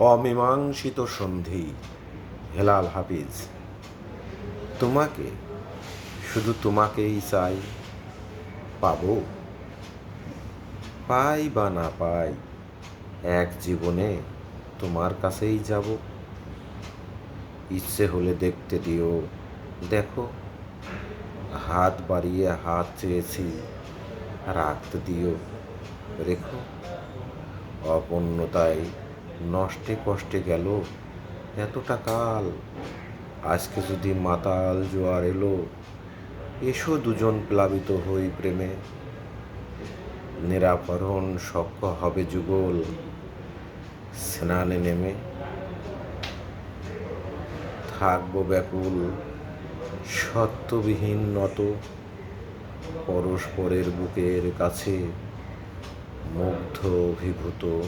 অমীমাংসিত সন্ধি। হেলাল হাফিজ। তোমাকে, শুধু তোমাকেই চাই। পাবো? পাই বা না পাই, এক জীবনে তোমার কাছেই যাব। ইচ্ছে হলে দেখতে দিও, দেখো, হাত বাড়িয়ে হাত চেয়েছি, রাখতে দিও, রেখো। অপূর্ণতায় নষ্টে কষ্টে গেল এতটা কাল। আজকে যদি মাতাল জোয়ার এলো, এসো দুজন প্লাবিত হই প্রেমে। নিরাভরণ সখ্য হবে যুগল, স্নানে নেমে। থাকবো ব্যাকুল, সত্যবিহীন নত, পরস্পরের বুকের কাছে, মুগ্ধ অভিভূত।